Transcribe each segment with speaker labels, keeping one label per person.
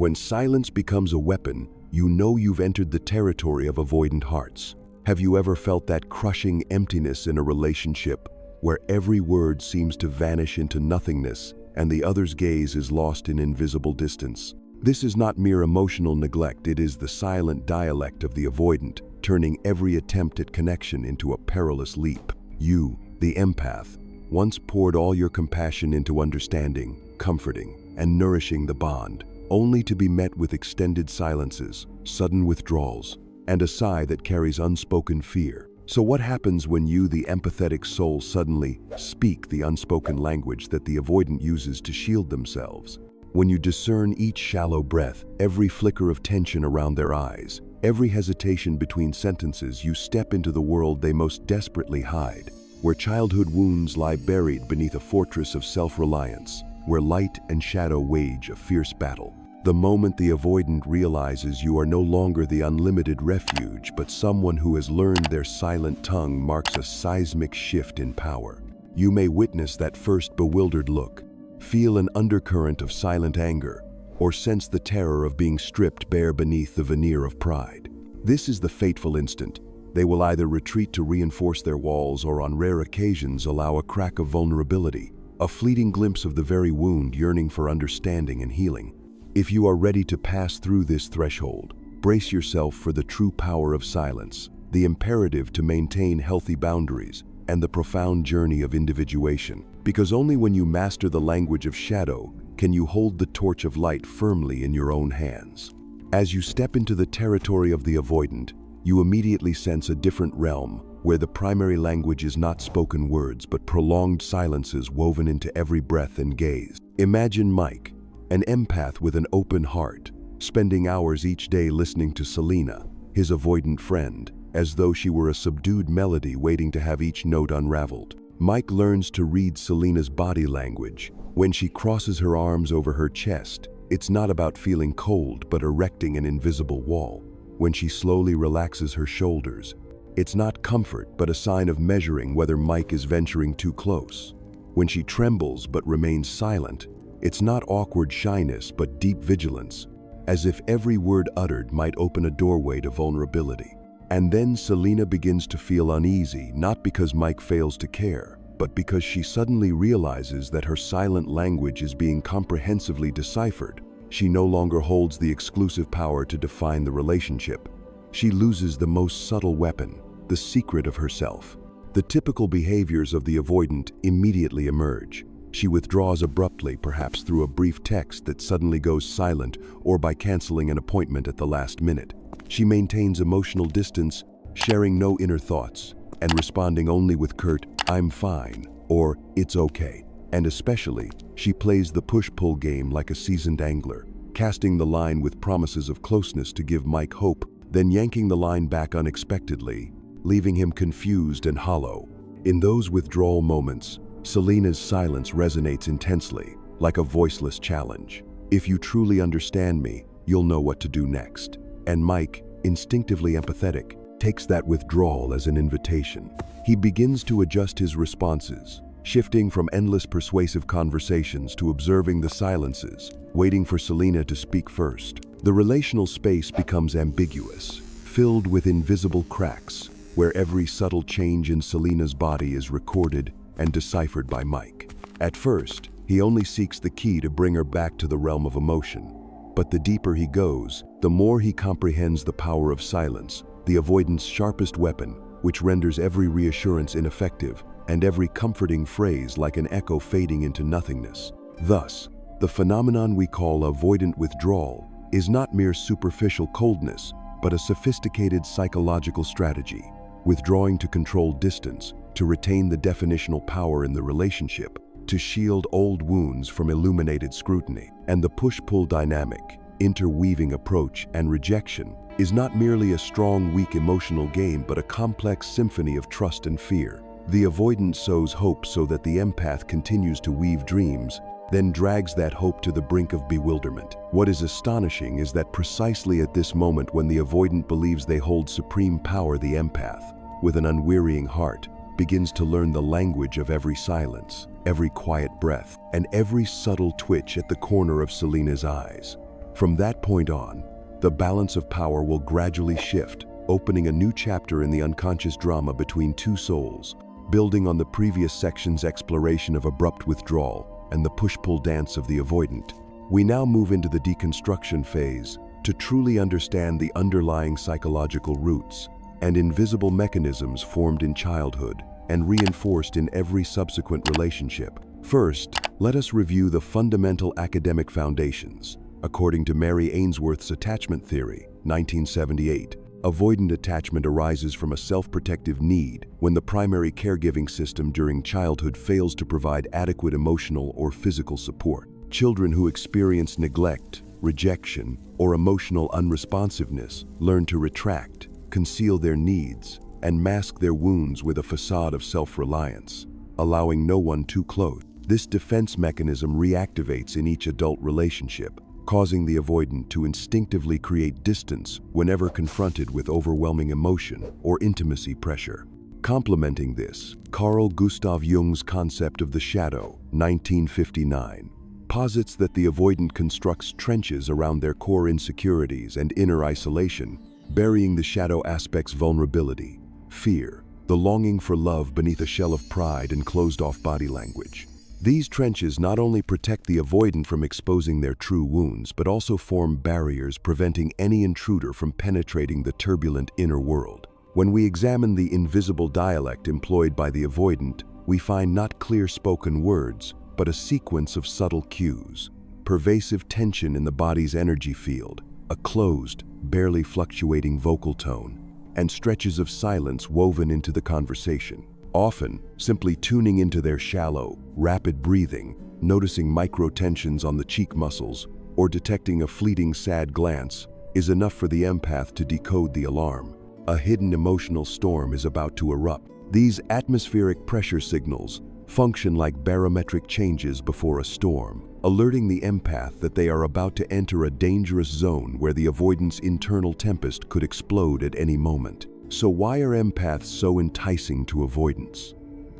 Speaker 1: When silence becomes a weapon, you know you've entered the territory of avoidant hearts. Have you ever felt that crushing emptiness in a relationship where every word seems to vanish into nothingness and the other's gaze is lost in invisible distance? This is not mere emotional neglect, it is the silent dialect of the avoidant, turning every attempt at connection into a perilous leap. You, the empath, once poured all your compassion into understanding, comforting, and nourishing the bond, only to be met with extended silences, sudden withdrawals, and a sigh that carries unspoken fear. So what happens when you, the empathetic soul, suddenly speak the unspoken language that the avoidant uses to shield themselves? When you discern each shallow breath, every flicker of tension around their eyes, every hesitation between sentences, you step into the world they most desperately hide, where childhood wounds lie buried beneath a fortress of self-reliance, where light and shadow wage a fierce battle. The moment the avoidant realizes you are no longer the unlimited refuge, but someone who has learned their silent tongue, marks a seismic shift in power. You may witness that first bewildered look, feel an undercurrent of silent anger, or sense the terror of being stripped bare beneath the veneer of pride. This is the fateful instant. They will either retreat to reinforce their walls or on rare occasions allow a crack of vulnerability, a fleeting glimpse of the very wound yearning for understanding and healing. If you are ready to pass through this threshold, brace yourself for the true power of silence, the imperative to maintain healthy boundaries, and the profound journey of individuation. Because only when you master the language of shadow can you hold the torch of light firmly in your own hands. As you step into the territory of the avoidant, you immediately sense a different realm, where the primary language is not spoken words but prolonged silences woven into every breath and gaze. Imagine Mike, an empath with an open heart, spending hours each day listening to Selena, his avoidant friend, as though she were a subdued melody waiting to have each note unraveled. Mike learns to read Selena's body language. When she crosses her arms over her chest, it's not about feeling cold but erecting an invisible wall. When she slowly relaxes her shoulders, it's not comfort but a sign of measuring whether Mike is venturing too close. When she trembles but remains silent, it's not awkward shyness but deep vigilance, as if every word uttered might open a doorway to vulnerability. And then Selena begins to feel uneasy, not because Mike fails to care, but because she suddenly realizes that her silent language is being comprehensively deciphered. She no longer holds the exclusive power to define the relationship. She loses the most subtle weapon, the secret of herself. The typical behaviors of the avoidant immediately emerge. She withdraws abruptly, perhaps through a brief text that suddenly goes silent, or by canceling an appointment at the last minute. She maintains emotional distance, sharing no inner thoughts, and responding only with curt, "I'm fine," or "It's okay." And especially, she plays the push-pull game like a seasoned angler, casting the line with promises of closeness to give Mike hope, then yanking the line back unexpectedly, leaving him confused and hollow. In those withdrawal moments, Selena's silence resonates intensely, like a voiceless challenge. "If you truly understand me, you'll know what to do next." And Mike, instinctively empathetic, takes that withdrawal as an invitation. He begins to adjust his responses, shifting from endless persuasive conversations to observing the silences, waiting for Selena to speak first. The relational space becomes ambiguous, filled with invisible cracks, where every subtle change in Selena's body is recorded and deciphered by Mike. At first, he only seeks the key to bring her back to the realm of emotion. But the deeper he goes, the more he comprehends the power of silence, the avoidant's sharpest weapon, which renders every reassurance ineffective and every comforting phrase like an echo fading into nothingness. Thus, the phenomenon we call avoidant withdrawal is not mere superficial coldness, but a sophisticated psychological strategy, withdrawing to control distance, to retain the definitional power in the relationship, to shield old wounds from illuminated scrutiny. And the push-pull dynamic, interweaving approach and rejection, is not merely a strong, weak emotional game, but a complex symphony of trust and fear. The avoidant sows hope so that the empath continues to weave dreams, then drags that hope to the brink of bewilderment. What is astonishing is that precisely at this moment when the avoidant believes they hold supreme power, the empath, with an unwearying heart, begins to learn the language of every silence, every quiet breath, and every subtle twitch at the corner of Selena's eyes. From that point on, the balance of power will gradually shift, opening a new chapter in the unconscious drama between two souls, building on the previous section's exploration of abrupt withdrawal and the push-pull dance of the avoidant. We now move into the deconstruction phase to truly understand the underlying psychological roots and invisible mechanisms formed in childhood and reinforced in every subsequent relationship. First, let us review the fundamental academic foundations. According to Mary Ainsworth's attachment theory, 1978, avoidant attachment arises from a self-protective need when the primary caregiving system during childhood fails to provide adequate emotional or physical support. Children who experience neglect, rejection, or emotional unresponsiveness learn to retract, conceal their needs, and mask their wounds with a facade of self-reliance, allowing no one too close. This defense mechanism reactivates in each adult relationship, causing the avoidant to instinctively create distance whenever confronted with overwhelming emotion or intimacy pressure. Complementing this, Carl Gustav Jung's concept of the shadow, 1959, posits that the avoidant constructs trenches around their core insecurities and inner isolation, burying the shadow aspect's vulnerability, fear, the longing for love beneath a shell of pride and closed-off body language. These trenches not only protect the avoidant from exposing their true wounds, but also form barriers preventing any intruder from penetrating the turbulent inner world. When we examine the invisible dialect employed by the avoidant, we find not clear-spoken words, but a sequence of subtle cues, pervasive tension in the body's energy field, a closed, barely fluctuating vocal tone, and stretches of silence woven into the conversation. Often, simply tuning into their shallow, rapid breathing, noticing micro-tensions on the cheek muscles, or detecting a fleeting sad glance is enough for the empath to decode the alarm. A hidden emotional storm is about to erupt. These atmospheric pressure signals function like barometric changes before a storm, alerting the empath that they are about to enter a dangerous zone where the avoidant's internal tempest could explode at any moment. So why are empaths so enticing to avoidants?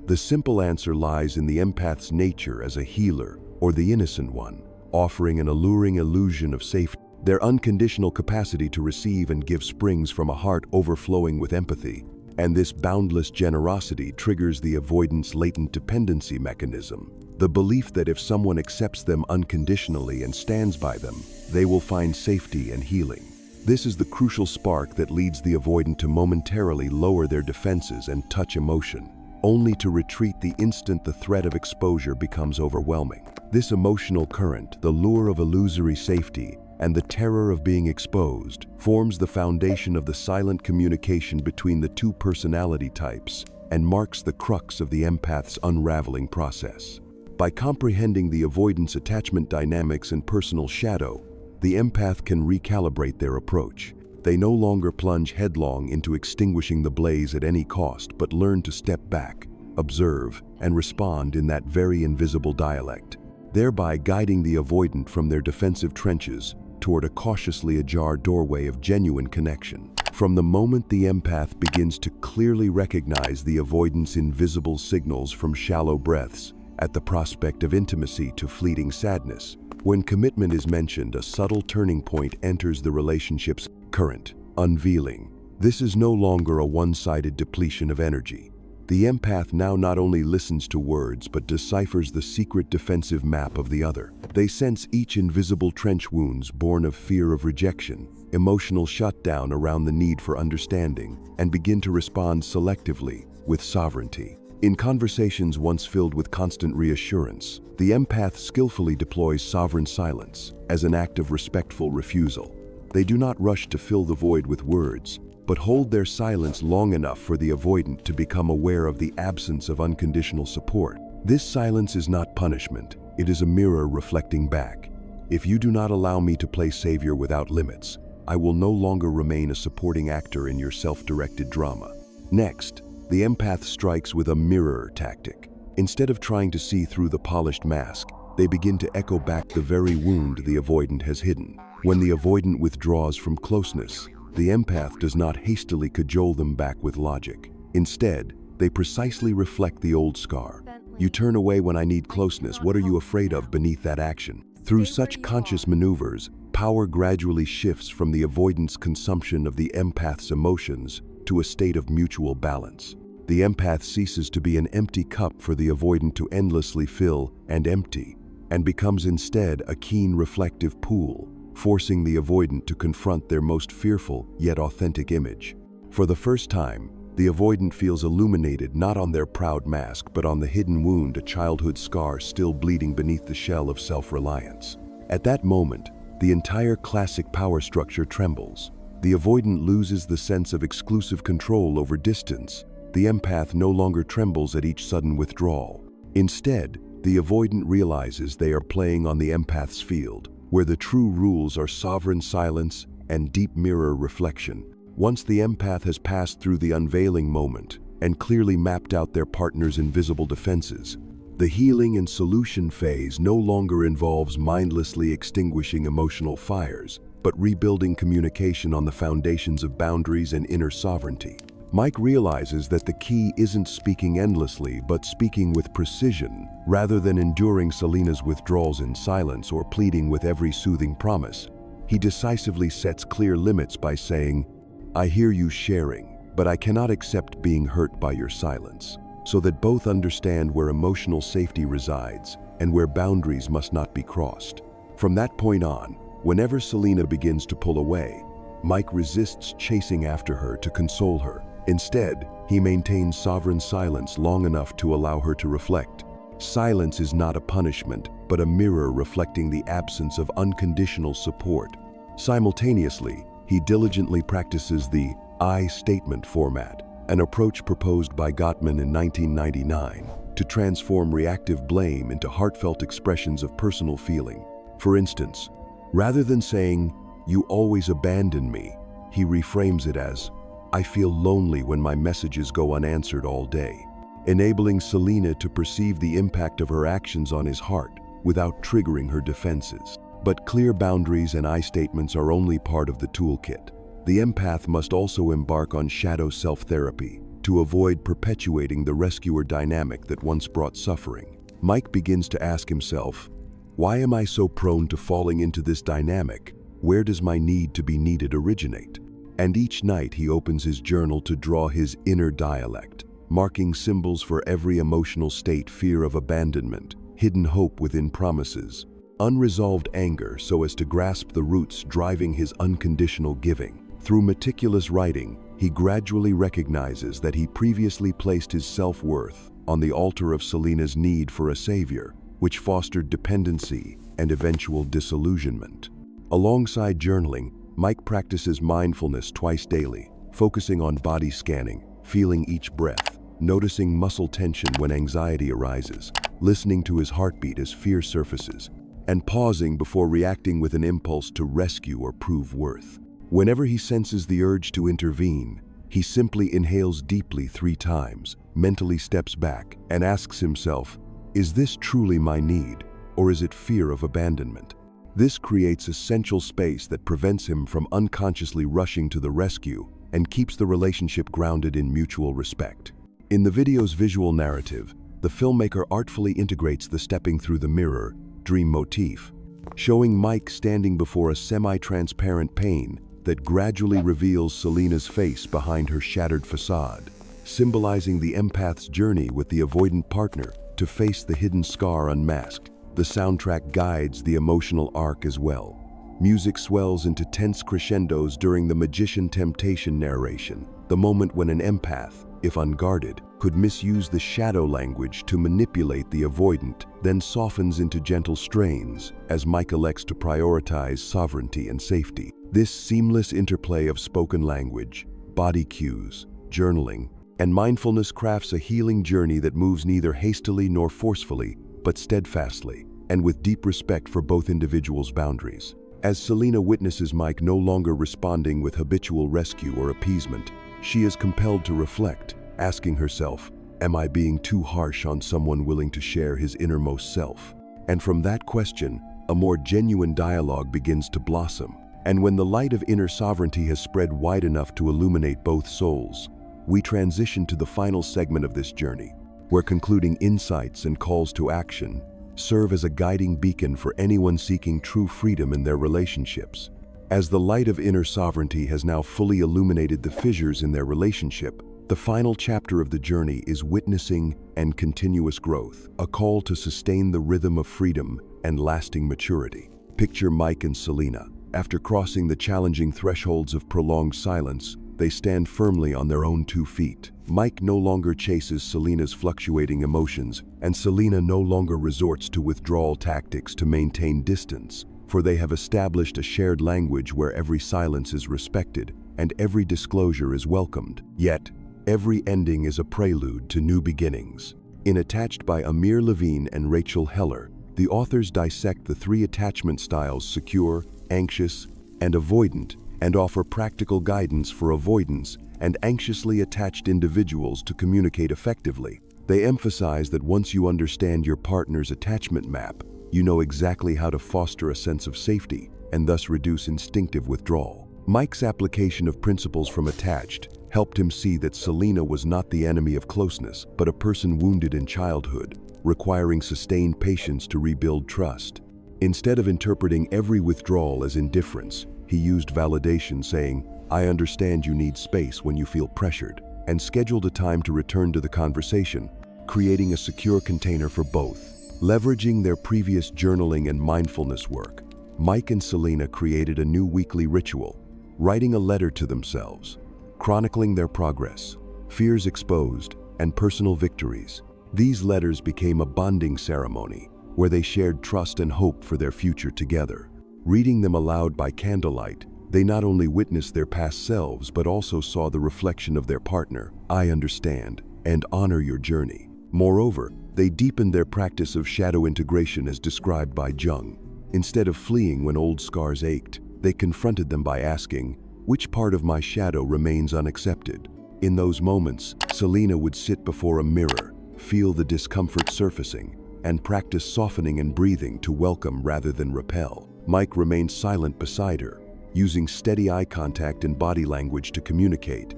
Speaker 1: The simple answer lies in the empath's nature as a healer, or the innocent one, offering an alluring illusion of safety. Their unconditional capacity to receive and give springs from a heart overflowing with empathy, and this boundless generosity triggers the avoidant's latent dependency mechanism, the belief that if someone accepts them unconditionally and stands by them, they will find safety and healing. This is the crucial spark that leads the avoidant to momentarily lower their defenses and touch emotion, only to retreat the instant the threat of exposure becomes overwhelming. This emotional current, the lure of illusory safety, and the terror of being exposed, forms the foundation of the silent communication between the two personality types and marks the crux of the empath's unraveling process. By comprehending the avoidant's attachment dynamics and personal shadow, the empath can recalibrate their approach. They no longer plunge headlong into extinguishing the blaze at any cost, but learn to step back, observe, and respond in that very invisible dialect, thereby guiding the avoidant from their defensive trenches toward a cautiously ajar doorway of genuine connection. From the moment the empath begins to clearly recognize the avoidant's invisible signals, from shallow breaths at the prospect of intimacy to fleeting sadness, when commitment is mentioned, a subtle turning point enters the relationship's current, unveiling. This is no longer a one-sided depletion of energy. The empath now not only listens to words, but deciphers the secret defensive map of the other. They sense each invisible trench wounds born of fear of rejection, emotional shutdown around the need for understanding, and begin to respond selectively, with sovereignty. In conversations once filled with constant reassurance, the empath skillfully deploys sovereign silence as an act of respectful refusal. They do not rush to fill the void with words, but hold their silence long enough for the avoidant to become aware of the absence of unconditional support. This silence is not punishment, it is a mirror reflecting back. If you do not allow me to play savior without limits, I will no longer remain a supporting actor in your self-directed drama. Next, the empath strikes with a mirror tactic. Instead of trying to see through the polished mask, they begin to echo back the very wound the avoidant has hidden. When the avoidant withdraws from closeness, the empath does not hastily cajole them back with logic. Instead, they precisely reflect the old scar. You turn away when I need closeness. What are you afraid of beneath that action? Through such conscious maneuvers, power gradually shifts from the avoidance consumption of the empath's emotions to a state of mutual balance. The empath ceases to be an empty cup for the avoidant to endlessly fill and empty, and becomes instead a keen reflective pool, forcing the avoidant to confront their most fearful yet authentic image. For the first time, the avoidant feels illuminated not on their proud mask but on the hidden wound, a childhood scar still bleeding beneath the shell of self-reliance. At that moment, the entire classic power structure trembles. The avoidant loses the sense of exclusive control over distance. The empath no longer trembles at each sudden withdrawal. Instead, the avoidant realizes they are playing on the empath's field, where the true rules are sovereign silence and deep mirror reflection. Once the empath has passed through the unveiling moment and clearly mapped out their partner's invisible defenses, the healing and solution phase no longer involves mindlessly extinguishing emotional fires, but rebuilding communication on the foundations of boundaries and inner sovereignty. Mike realizes that the key isn't speaking endlessly, but speaking with precision, rather than enduring Selena's withdrawals in silence or pleading with every soothing promise. He decisively sets clear limits by saying, "I hear you sharing, but I cannot accept being hurt by your silence," so that both understand where emotional safety resides and where boundaries must not be crossed. From that point on, whenever Selena begins to pull away, Mike resists chasing after her to console her. Instead, he maintains sovereign silence long enough to allow her to reflect. Silence is not a punishment, but a mirror reflecting the absence of unconditional support. Simultaneously, he diligently practices the I statement format, an approach proposed by Gottman in 1999 to transform reactive blame into heartfelt expressions of personal feeling. For instance, rather than saying, "You always abandon me," he reframes it as, "I feel lonely when my messages go unanswered all day," enabling Selena to perceive the impact of her actions on his heart without triggering her defenses. But clear boundaries and I statements are only part of the toolkit. The empath must also embark on shadow self-therapy to avoid perpetuating the rescuer dynamic that once brought suffering. Mike begins to ask himself, "Why am I so prone to falling into this dynamic? Where does my need to be needed originate?" And each night he opens his journal to draw his inner dialect, marking symbols for every emotional state: fear of abandonment, hidden hope within promises, unresolved anger, so as to grasp the roots driving his unconditional giving. Through meticulous writing, he gradually recognizes that he previously placed his self-worth on the altar of Selena's need for a savior, which fostered dependency and eventual disillusionment. Alongside journaling, Mike practices mindfulness twice daily, focusing on body scanning, feeling each breath, noticing muscle tension when anxiety arises, listening to his heartbeat as fear surfaces, and pausing before reacting with an impulse to rescue or prove worth. Whenever he senses the urge to intervene, he simply inhales deeply 3 times, mentally steps back, and asks himself, "Is this truly my need, or is it fear of abandonment?" This creates essential space that prevents him from unconsciously rushing to the rescue and keeps the relationship grounded in mutual respect. In the video's visual narrative, the filmmaker artfully integrates the stepping through the mirror dream motif, showing Mike standing before a semi-transparent pane that gradually reveals Selena's face behind her shattered facade, symbolizing the empath's journey with the avoidant partner to face the hidden scar unmasked. The soundtrack guides the emotional arc as well. Music swells into tense crescendos during the magician temptation narration, the moment when an empath, if unguarded, could misuse the shadow language to manipulate the avoidant, then softens into gentle strains as Mike elects to prioritize sovereignty and safety. This seamless interplay of spoken language, body cues, journaling, and mindfulness crafts a healing journey that moves neither hastily nor forcefully, but steadfastly, and with deep respect for both individuals' boundaries. As Selena witnesses Mike no longer responding with habitual rescue or appeasement, she is compelled to reflect, asking herself, "Am I being too harsh on someone willing to share his innermost self?" And from that question, a more genuine dialogue begins to blossom. And when the light of inner sovereignty has spread wide enough to illuminate both souls, we transition to the final segment of this journey, where concluding insights and calls to action serve as a guiding beacon for anyone seeking true freedom in their relationships. As the light of inner sovereignty has now fully illuminated the fissures in their relationship, the final chapter of the journey is witnessing and continuous growth, a call to sustain the rhythm of freedom and lasting maturity. Picture Mike and Selena. After crossing the challenging thresholds of prolonged silence, they stand firmly on their own 2 feet. Mike no longer chases Selena's fluctuating emotions, and Selena no longer resorts to withdrawal tactics to maintain distance, for they have established a shared language where every silence is respected and every disclosure is welcomed. Yet, every ending is a prelude to new beginnings. In Attached by Amir Levine and Rachel Heller, the authors dissect the 3 attachment styles: secure, anxious, and avoidant, and offer practical guidance for avoidance and anxiously attached individuals to communicate effectively. They emphasize that once you understand your partner's attachment map, you know exactly how to foster a sense of safety and thus reduce instinctive withdrawal. Mike's application of principles from Attached helped him see that Selena was not the enemy of closeness, but a person wounded in childhood, requiring sustained patience to rebuild trust. Instead of interpreting every withdrawal as indifference, he used validation, saying, "I understand you need space when you feel pressured," and scheduled a time to return to the conversation, creating a secure container for both. Leveraging their previous journaling and mindfulness work, Mike and Selena created a new weekly ritual, writing a letter to themselves, chronicling their progress, fears exposed, and personal victories. These letters became a bonding ceremony where they shared trust and hope for their future together. Reading them aloud by candlelight, they not only witnessed their past selves but also saw the reflection of their partner. "I understand and honor your journey." Moreover, they deepened their practice of shadow integration as described by Jung. Instead of fleeing when old scars ached, they confronted them by asking, "Which part of my shadow remains unaccepted?" In those moments, Selena would sit before a mirror, feel the discomfort surfacing, and practice softening and breathing to welcome rather than repel. Mike remained silent beside her, using steady eye contact and body language to communicate,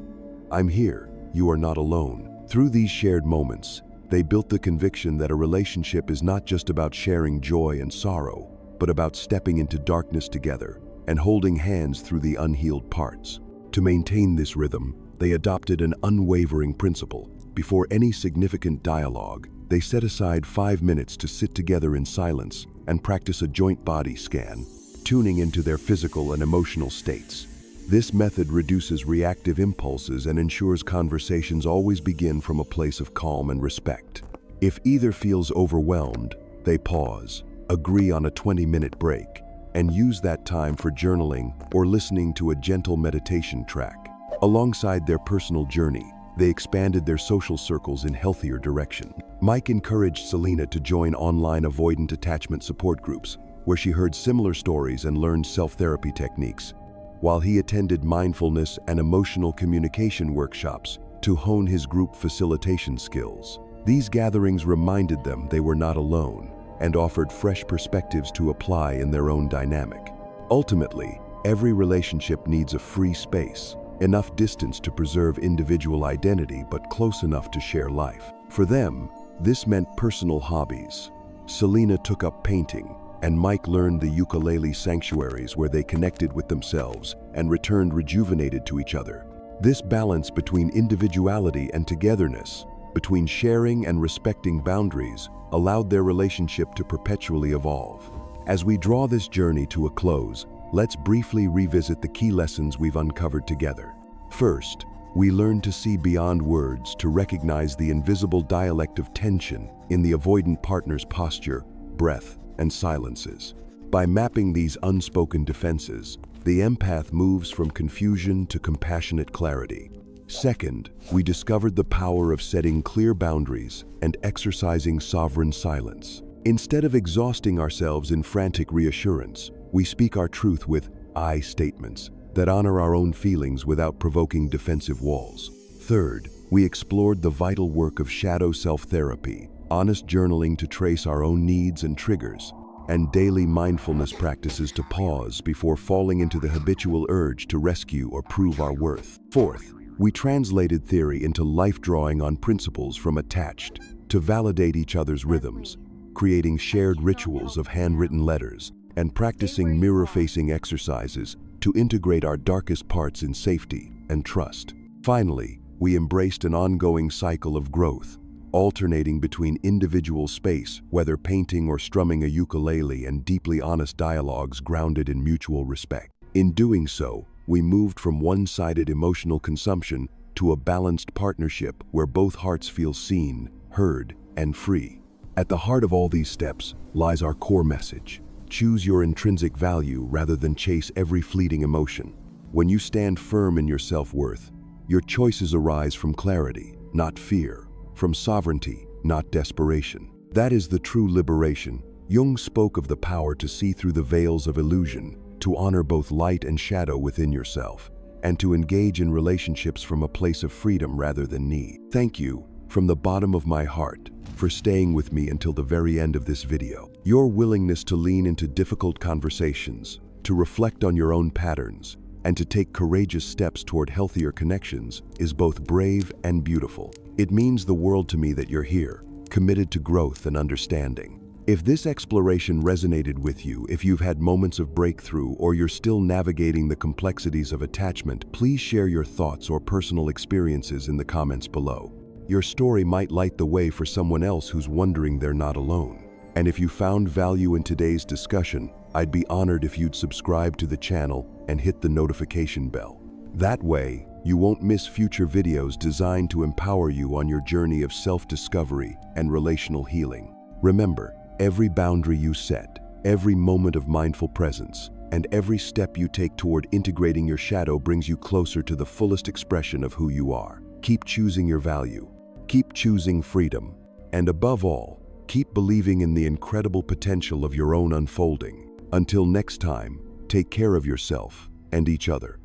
Speaker 1: "I'm here, you are not alone." Through these shared moments, they built the conviction that a relationship is not just about sharing joy and sorrow, but about stepping into darkness together and holding hands through the unhealed parts. To maintain this rhythm, they adopted an unwavering principle. Before any significant dialogue, they set aside 5 minutes to sit together in silence and practice a joint body scan, tuning into their physical and emotional states. This method reduces reactive impulses and ensures conversations always begin from a place of calm and respect. If either feels overwhelmed, they pause, agree on a 20-minute break, and use that time for journaling or listening to a gentle meditation track. Alongside their personal journey, they expanded their social circles in healthier direction. Mike encouraged Selena to join online avoidant attachment support groups, where she heard similar stories and learned self-therapy techniques, while he attended mindfulness and emotional communication workshops to hone his group facilitation skills. These gatherings reminded them they were not alone and offered fresh perspectives to apply in their own dynamic. Ultimately, every relationship needs a free space, enough distance to preserve individual identity but close enough to share life. For them, this meant personal hobbies. Selena took up painting, and Mike learned the ukulele sanctuaries where they connected with themselves and returned rejuvenated to each other. This balance between individuality and togetherness, between sharing and respecting boundaries, allowed their relationship to perpetually evolve. As we draw this journey to a close, let's briefly revisit the key lessons we've uncovered together. First, we learned to see beyond words, to recognize the invisible dialect of tension in the avoidant partner's posture, breath, and silences. By mapping these unspoken defenses, the empath moves from confusion to compassionate clarity. Second, we discovered the power of setting clear boundaries and exercising sovereign silence. Instead of exhausting ourselves in frantic reassurance, we speak our truth with I statements that honor our own feelings without provoking defensive walls. Third, we explored the vital work of shadow self-therapy, honest journaling to trace our own needs and triggers, and daily mindfulness practices to pause before falling into the habitual urge to rescue or prove our worth. Fourth, we translated theory into life, drawing on principles from Attached to validate each other's rhythms, creating shared rituals of handwritten letters, and practicing mirror-facing exercises to integrate our darkest parts in safety and trust. Finally, we embraced an ongoing cycle of growth, alternating between individual space, whether painting or strumming a ukulele, and deeply honest dialogues grounded in mutual respect. In doing so, we moved from one-sided emotional consumption to a balanced partnership where both hearts feel seen, heard, and free. At the heart of all these steps lies our core message: choose your intrinsic value rather than chase every fleeting emotion. When you stand firm in your self-worth, your choices arise from clarity, not fear, from sovereignty, not desperation. That is the true liberation. Jung spoke of the power to see through the veils of illusion, to honor both light and shadow within yourself, and to engage in relationships from a place of freedom rather than need. Thank you, from the bottom of my heart, for staying with me until the very end of this video. Your willingness to lean into difficult conversations, to reflect on your own patterns, and to take courageous steps toward healthier connections is both brave and beautiful. It means the world to me that you're here, committed to growth and understanding. If this exploration resonated with you, if you've had moments of breakthrough, or you're still navigating the complexities of attachment, please share your thoughts or personal experiences in the comments below. Your story might light the way for someone else who's wondering they're not alone. And if you found value in today's discussion, I'd be honored if you'd subscribe to the channel and hit the notification bell. That way, you won't miss future videos designed to empower you on your journey of self-discovery and relational healing. Remember, every boundary you set, every moment of mindful presence, and every step you take toward integrating your shadow brings you closer to the fullest expression of who you are. Keep choosing your value, keep choosing freedom, and above all, keep believing in the incredible potential of your own unfolding. Until next time, take care of yourself and each other.